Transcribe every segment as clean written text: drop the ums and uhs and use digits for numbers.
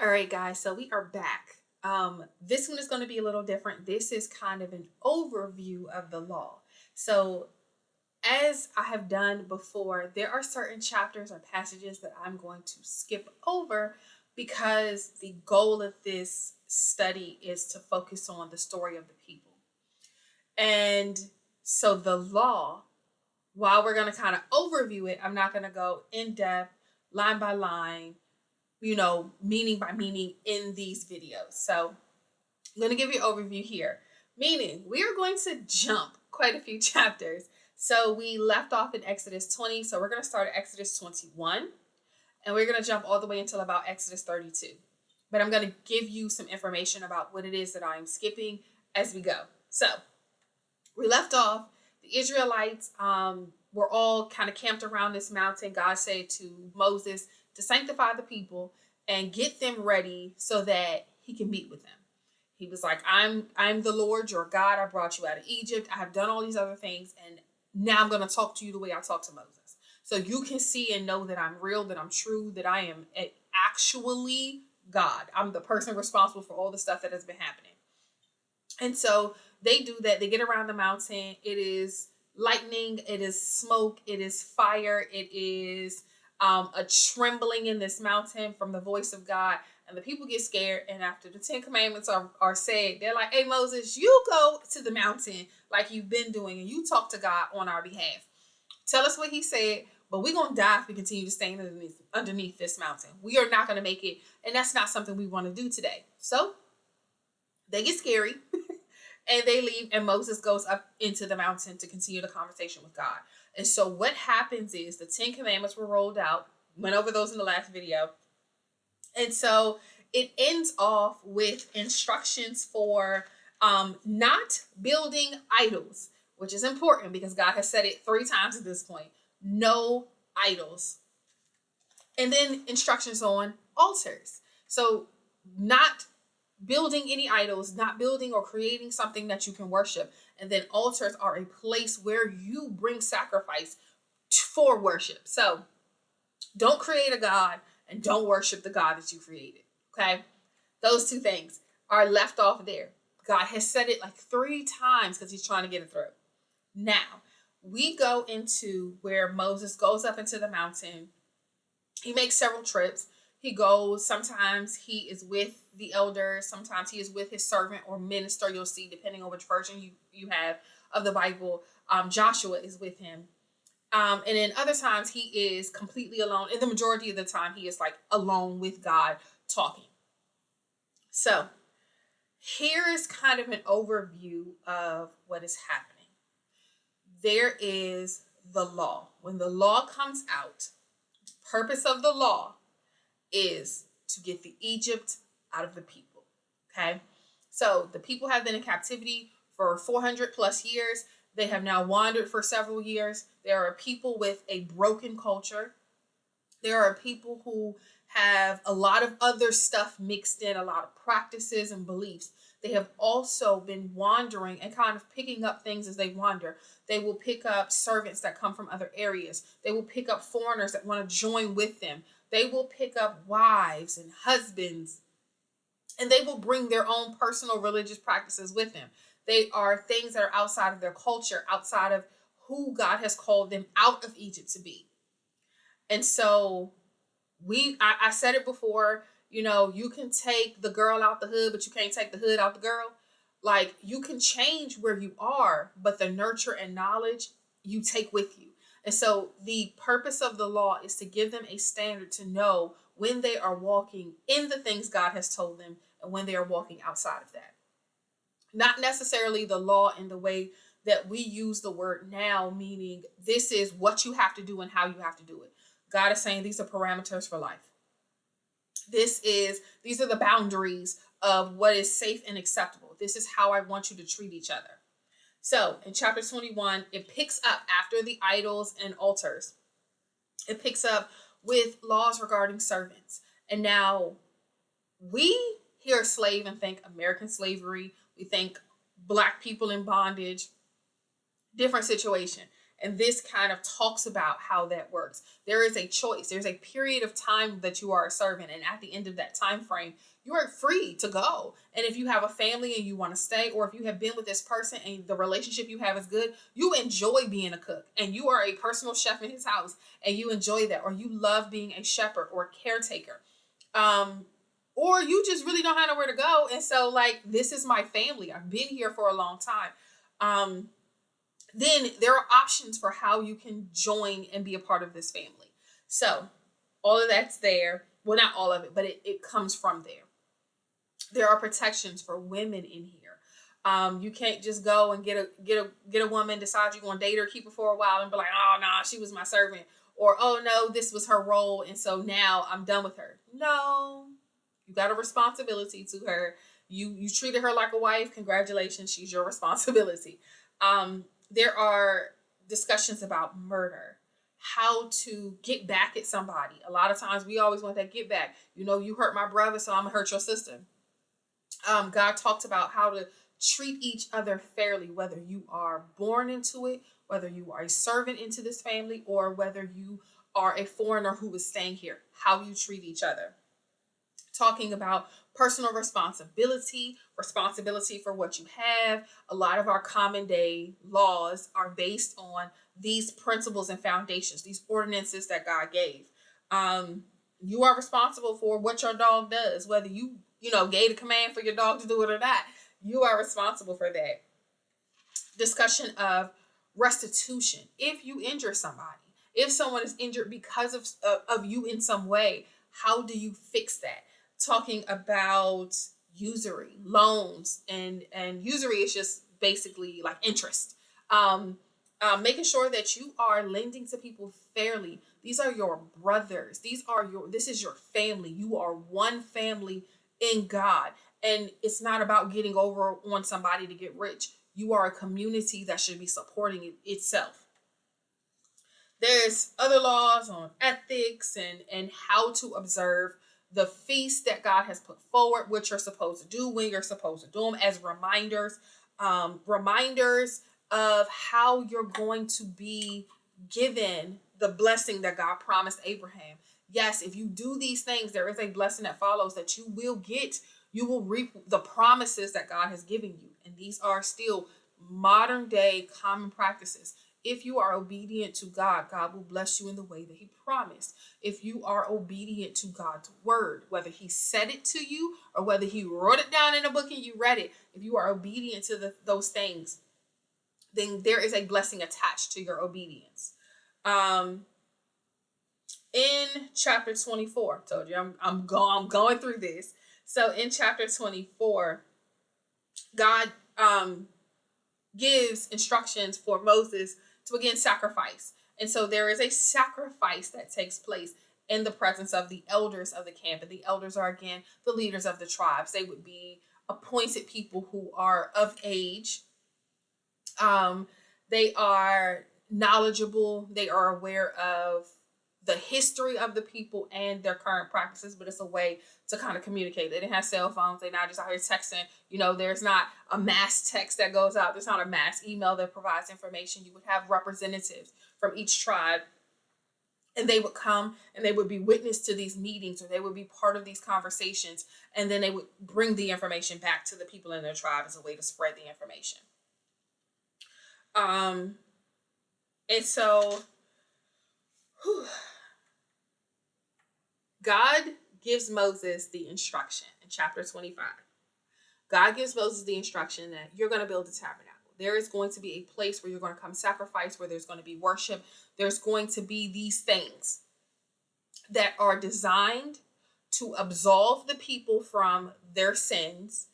All right, guys, so we are back. This one is going to be a little different. This is kind of an overview of the law. So, as I have done before, there are certain chapters or passages that I'm going to skip over because the goal of this study is to focus on the story of the people. And so, the law, while we're going to kind of overview it, I'm not going to go in depth, line by line, meaning by meaning in these videos. So I'm going to give you an overview here. Meaning, we are going to jump quite a few chapters. So we left off in Exodus 20. So we're going to start at Exodus 21. And we're going to jump all the way until about Exodus 32. But I'm going to give you some information about what it is that I am skipping as we go. So we left off. The Israelites were all kind of camped around this mountain. God said to Moses to sanctify the people and get them ready so that he can meet with them. He was like, I'm the Lord, your God. I brought you out of Egypt. I have done all these other things. And now I'm going to talk to you the way I talked to Moses. So you can see and know that I'm real, that I'm true, that I am actually God. I'm the person responsible for all the stuff that has been happening. And so they do that. They get around the mountain. It is lightning. It is smoke. It is fire. It is a trembling in this mountain from the voice of God. And the people get scared. And after the 10 Commandments are said, they're like, hey, Moses, you go to the mountain like you've been doing and you talk to God on our behalf. Tell us what he said, but we're going to die if we continue to stay underneath this mountain. We are not going to make it. And that's not something we want to do today. So they get scary and they leave. And Moses goes up into the mountain to continue the conversation with God. And so what happens is the 10 Commandments were rolled out. Went over those in the last video. And so it ends off with instructions for not building idols, which is important because God has said it 3 times at this point. No idols. And then instructions on altars. So not building any idols, not building or creating something that you can worship. And then altars are a place where you bring sacrifice for worship. So don't create a God and don't worship the God that you created. Okay? Those 2 things are left off there. God has said it like 3 times because he's trying to get it through. Now, we go into where Moses goes up into the mountain. He makes several trips. He goes, sometimes he is with the elders, sometimes he is with his servant or minister, you'll see, depending on which version you have of the Bible. Joshua is with him. And then other times he is completely alone. And the majority of the time he is like alone with God talking. So here is kind of an overview of what is happening. There is the law. When the law comes out, the purpose of the law is to get the Egypt out of the people. Okay? So the people have been in captivity for 400 plus years. They have now wandered for several years. There are people with a broken culture. There are people who have a lot of other stuff mixed in, a lot of practices and beliefs. They have also been wandering and kind of picking up things as they wander. They will pick up servants that come from other areas. They will pick up foreigners that want to join with them. They will pick up wives and husbands, and they will bring their own personal religious practices with them. They are things that are outside of their culture, outside of who God has called them out of Egypt to be. And so I said it before, you can take the girl out the hood, but you can't take the hood out the girl. Like, you can change where you are, but the nurture and knowledge you take with you. And so the purpose of the law is to give them a standard to know when they are walking in the things God has told them and when they are walking outside of that. Not necessarily the law in the way that we use the word now, meaning this is what you have to do and how you have to do it. God is saying these are parameters for life. These are the boundaries of what is safe and acceptable. This is how I want you to treat each other. So in chapter 21, it picks up after the idols and altars. It picks up with laws regarding servants. And now we hear slave and think American slavery. We think Black people in bondage, different situation. And this kind of talks about how that works. There is a choice. There's a period of time that you are a servant, and at the end of that time frame, you are free to go. And if you have a family and you want to stay, or if you have been with this person and the relationship you have is good, you enjoy being a cook and you are a personal chef in his house and you enjoy that, or you love being a shepherd or a caretaker. Um, or you just really don't have nowhere to go. And so, like, this is my family. I've been here for a long time. Um, then there are options for how you can join and be a part of this family. So all of that's there. Well, not all of it, but it comes from there. There are protections for women in here. You can't just go and get a woman, decide you're gonna date her, keep her for a while, and be like, oh no, nah, she was my servant, or oh no, this was her role, and so now I'm done with her. No, you got a responsibility to her. You treated her like a wife. Congratulations, she's your responsibility. There are discussions about murder, how to get back at somebody. A lot of times we always want that get back. You know, you hurt my brother, so I'm gonna hurt your sister. God talked about how to treat each other fairly, whether you are born into it, whether you are a servant into this family, or whether you are a foreigner who is staying here, how you treat each other. Talking about personal responsibility, responsibility for what you have. A lot of our common day laws are based on these principles and foundations, these ordinances that God gave. You are responsible for what your dog does, whether you know, gave a command for your dog to do it or not. You are responsible for that. Discussion of restitution. If you injure somebody, if someone is injured because of you in some way, how do you fix that? Talking about usury, loans, and usury is just basically like interest. Making sure that you are lending to people fairly. These are your brothers. This is your family. You are one family in God. And it's not about getting over on somebody to get rich. You are a community that should be supporting itself. There's other laws on ethics and how to observe the feasts that God has put forward, what you're supposed to do, when you're supposed to do them, as reminders, reminders of how you're going to be given the blessing that God promised Abraham. Yes, if you do these things, there is a blessing that follows that you will get. You will reap the promises that God has given you. And these are still modern day common practices. If you are obedient to God, God will bless you in the way that he promised. If you are obedient to God's word, whether he said it to you or whether he wrote it down in a book and you read it, if you are obedient to those things, then there is a blessing attached to your obedience. In chapter 24, told you I'm going through this. So in chapter 24, God gives instructions for Moses to again sacrifice. And so there is a sacrifice that takes place in the presence of the elders of the camp. And the elders are again the leaders of the tribes. They would be appointed people who are of age. They are knowledgeable. They are aware of the history of the people and their current practices, but it's a way to kind of communicate. They didn't have cell phones. They're not just out here texting. You know, there's not a mass text that goes out. There's not a mass email that provides information. You would have representatives from each tribe, and they would come and they would be witness to these meetings, or they would be part of these conversations, and then they would bring the information back to the people in their tribe as a way to spread the information. And so, God gives Moses the instruction in chapter 25. God gives Moses the instruction that you're going to build a tabernacle. There is going to be a place where you're going to come sacrifice, where there's going to be worship. There's going to be these things that are designed to absolve the people from their sins,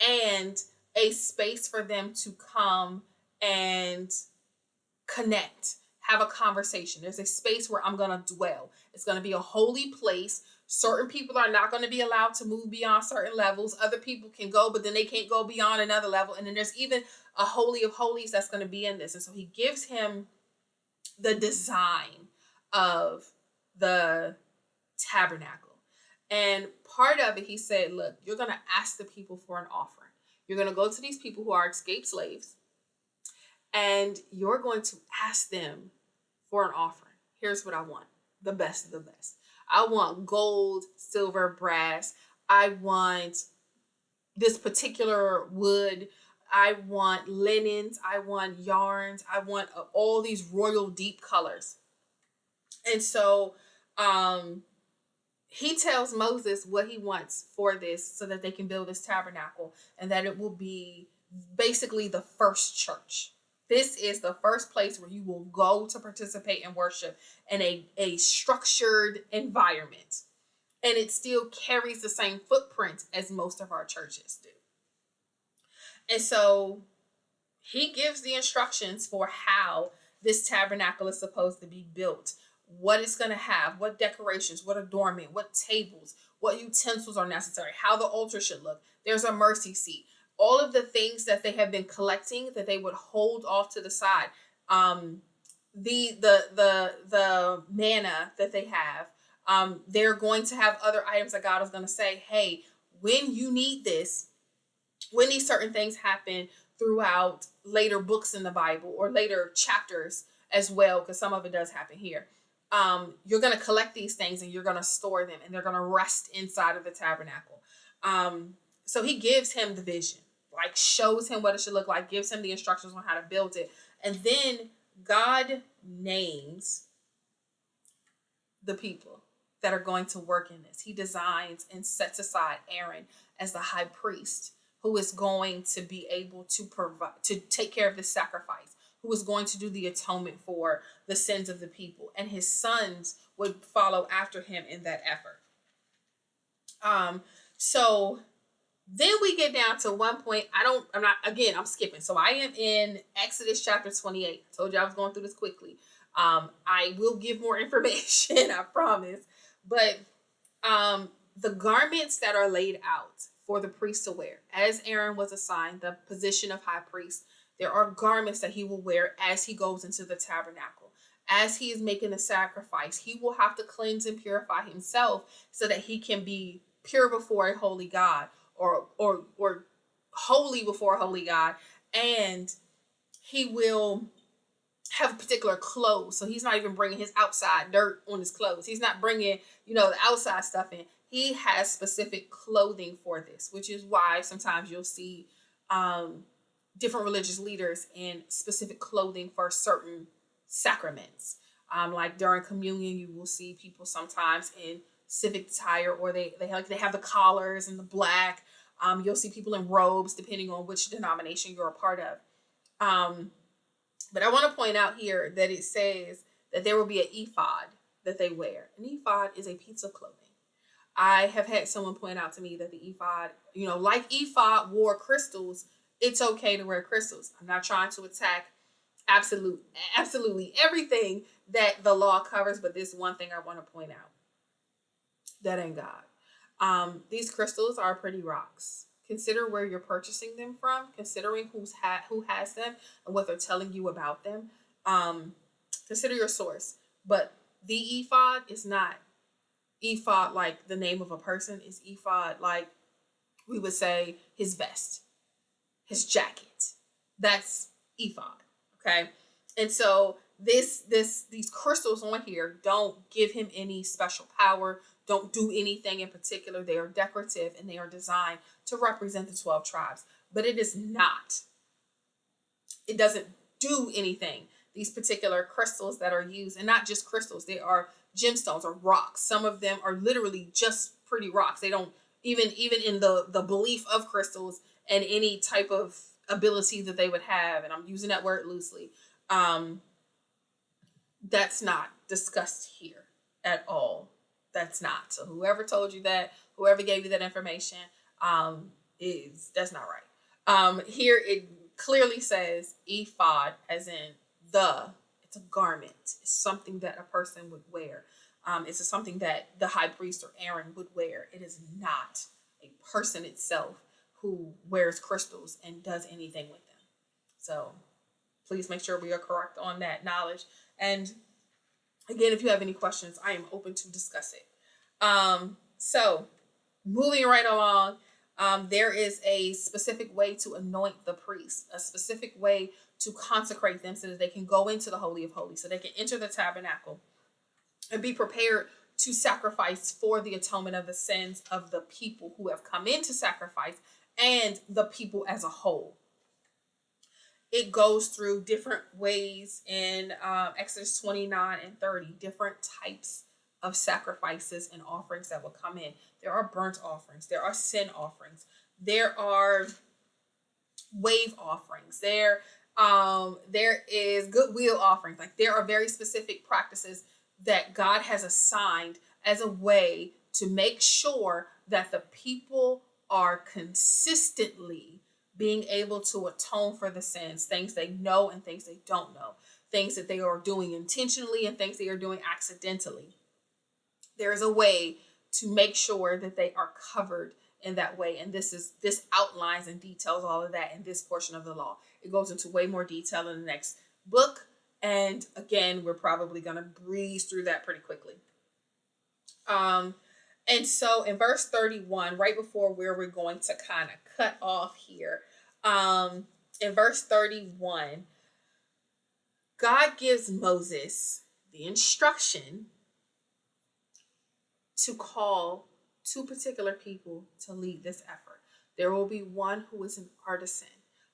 and a space for them to come and connect, have a conversation. There's a space where I'm going to dwell. It's going to be a holy place. Certain people are not going to be allowed to move beyond certain levels. Other people can go, but then they can't go beyond another level. And then there's even a holy of holies that's going to be in this. And so he gives him the design of the tabernacle. And part of it, he said, look, you're going to ask the people for an offering. You're going to go to these people who are escaped slaves, and you're going to ask them for an offering. Here's what I want, the best of the best. I want gold, silver, brass. I want this particular wood. I want linens. I want yarns. I want all these royal deep colors. And so um, he tells Moses what he wants for this so that they can build this tabernacle and that it will be basically the first church. This is the first place where you will go to participate and worship in a structured environment. And it still carries the same footprint as most of our churches do. And so he gives the instructions for how this tabernacle is supposed to be built, what it's going to have, what decorations, what adornment, what tables, what utensils are necessary, how the altar should look. There's a mercy seat. All of the things that they have been collecting that they would hold off to the side. The manna that they have. They're going to have other items that God is going to say, hey, when you need this, when these certain things happen throughout later books in the Bible or later chapters as well, because some of it does happen here. You're going to collect these things and you're going to store them and they're going to rest inside of the tabernacle. So he gives him the vision, like shows him what it should look like, gives him the instructions on how to build it. And then God names the people that are going to work in this. He designs and sets aside Aaron as the high priest who is going to be able to provide, to take care of the sacrifice, who is going to do the atonement for the sins of the people. And his sons would follow after him in that effort. So then we get down to one point. I'm skipping. So I am in Exodus chapter 28. I told you I was going through this quickly. I will give more information, I promise. But the garments that are laid out for the priest to wear, as Aaron was assigned the position of high priest, there are garments that he will wear as he goes into the tabernacle. As he is making the sacrifice, he will have to cleanse and purify himself so that he can be pure before a holy God, or holy before a holy God. And he will have particular clothes. So he's not even bringing his outside dirt on his clothes. He's not bringing, the outside stuff in. He has specific clothing for this, which is why sometimes you'll see different religious leaders in specific clothing for certain sacraments. Like during communion, you will see people sometimes in civic attire, or they have the collars and the black. You'll see people in robes, depending on which denomination you're a part of. But I want to point out here that it says that there will be an ephod that they wear. An ephod is a piece of clothing. I have had someone point out to me that the ephod, like ephod wore crystals, it's okay to wear crystals. I'm not trying to attack absolutely everything that the law covers, but this one thing I want to point out. That ain't God. These crystals are pretty rocks. Consider where you're purchasing them from, considering who has them and what they're telling you about them. Consider your source. But the ephod is not ephod like the name of a person. Is ephod like we would say his vest, his jacket. That's ephod. Okay. And so these crystals on here don't give him any special power, don't do anything in particular. They are decorative and they are designed to represent the 12 tribes, but it doesn't do anything. These particular crystals that are used, and not just crystals, they are gemstones or rocks. Some of them are literally just pretty rocks. They don't even in the belief of crystals and any type of ability that they would have, and I'm using that word loosely, that's not discussed here at all. That's not. So whoever told you that, whoever gave you that information, that's not right. Here it clearly says ephod, as in it's a garment. It's something that a person would wear. It's something that the high priest or Aaron would wear. It is not a person itself who wears crystals and does anything with them. So please make sure we are correct on that knowledge. And again, if you have any questions, I am open to discuss it. So moving right along, there is a specific way to anoint the priest, a specific way to consecrate them so that they can go into the Holy of Holies, so they can enter the tabernacle and be prepared to sacrifice for the atonement of the sins of the people who have come in to sacrifice and the people as a whole. It goes through different ways in Exodus 29 and 30, different types of sacrifices and offerings that will come in. There are burnt offerings, there are sin offerings, there are wave offerings, there is goodwill offerings. Like, there are very specific practices that God has assigned as a way to make sure that the people are consistently being able to atone for the sins, things they know and things they don't know, things that they are doing intentionally and things they are doing accidentally. There is a way to make sure that they are covered in that way. And this outlines and details all of that in this portion of the law. It goes into way more detail in the next book. And again, we're probably going to breeze through that pretty quickly. And so in verse 31, right before where we're going to kind of cut off here, in verse 31, God gives Moses the instruction to call two particular people to lead this effort. There will be one who is an artisan,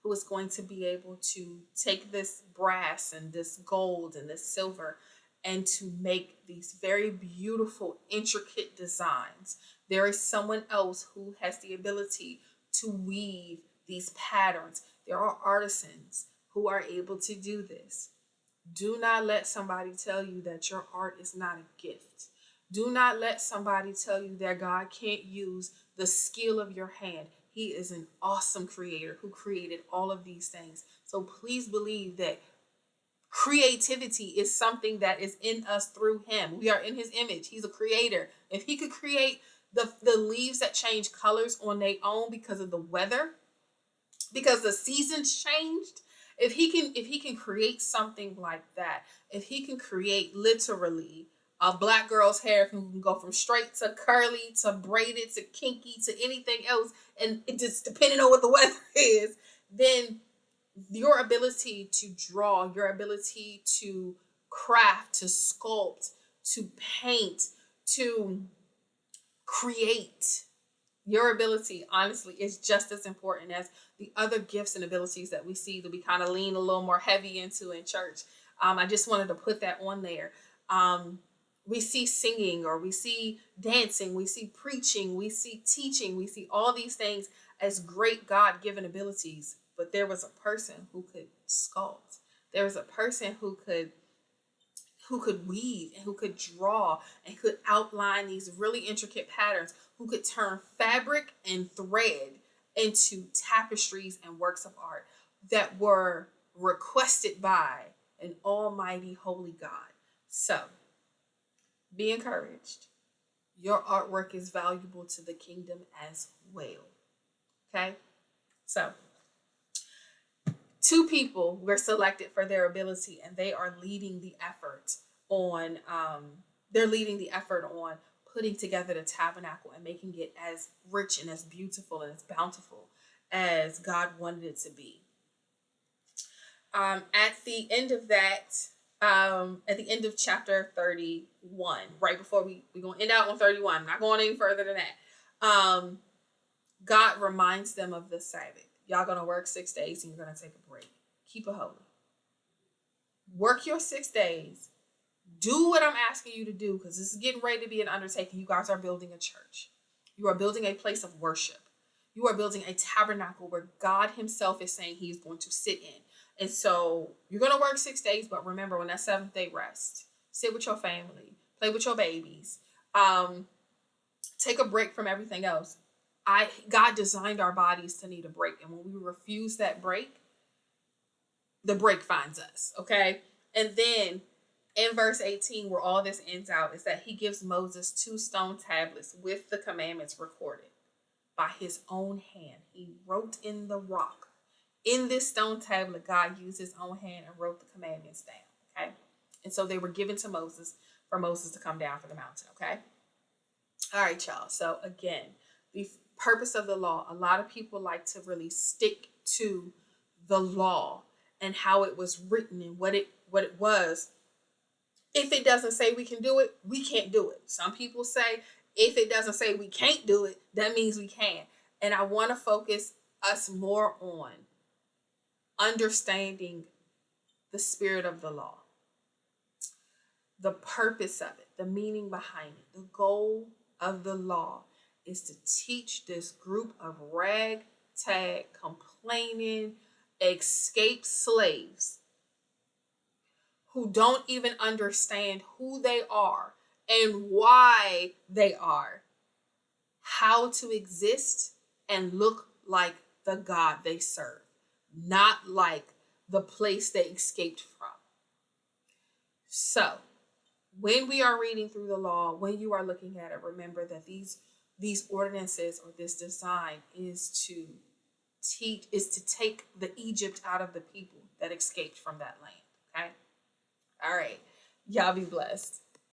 who is going to be able to take this brass and this gold and this silver and to make these very beautiful, intricate designs. There is someone else who has the ability to weave these patterns. There are artisans who are able to do this. Do not let somebody tell you that your art is not a gift. Do not let somebody tell you that God can't use the skill of your hand. He is an awesome creator who created all of these things. So please believe that creativity is something that is in us through him. We are in his image. He's a creator. If he could create the leaves that change colors on their own because of the weather, because the seasons changed, if he can create something like that, if he can create literally a black girl's hair can go from straight to curly to braided to kinky to anything else, and it just depending on what the weather is, then your ability to draw, your ability to craft, to sculpt, to paint, to create, your ability, honestly, is just as important as the other gifts and abilities that we see that we kind of lean a little more heavy into in church. I just wanted to put that on there. We see singing, or we see dancing, we see preaching, we see teaching, we see all these things as great God-given abilities. But there was a person who could sculpt. There was a person who could weave and who could draw and could outline these really intricate patterns, who could turn fabric and thread into tapestries and works of art that were requested by an almighty holy God. So be encouraged. Your artwork is valuable to the kingdom as well. Okay? So two people were selected for their ability, and they are leading the effort on putting together the tabernacle and making it as rich and as beautiful and as bountiful as God wanted it to be. At the end of that, at the end of chapter 31, right before we're going to end out on 31, I'm not going any further than that. God reminds them of the Sabbath. Y'all going to work 6 days and you're going to take a break. Keep it holy. Work your 6 days. Do what I'm asking you to do, because this is getting ready to be an undertaking. You guys are building a church. You are building a place of worship. You are building a tabernacle where God himself is saying he is going to sit in. And so you're going to work 6 days, but remember, when that seventh day rest, sit with your family, play with your babies, take a break from everything else. God designed our bodies to need a break. And when we refuse that break, the break finds us. Okay. And then in verse 18, where all this ends out, is that he gives Moses 2 stone tablets with the commandments recorded by his own hand. He wrote in the rock. In this stone tablet, God used his own hand and wrote the commandments down. Okay. And so they were given to Moses for Moses to come down from the mountain. Okay. All right, y'all. So again, the purpose of the law, a lot of people like to really stick to the law and how it was written and what it was. If it doesn't say we can do it, we can't do it. Some people say if it doesn't say we can't do it, that means we can. And I want to focus us more on understanding the spirit of the law, the purpose of it, the meaning behind it. The goal of the law is to teach this group of ragtag, complaining, escaped slaves who don't even understand who they are and why they are, how to exist and look like the God they serve, not like the place they escaped from. So, when we are reading through the law, when you are looking at it, remember that these ordinances or this design is to teach, is to take the Egypt out of the people that escaped from that land. Okay? All right. Y'all be blessed.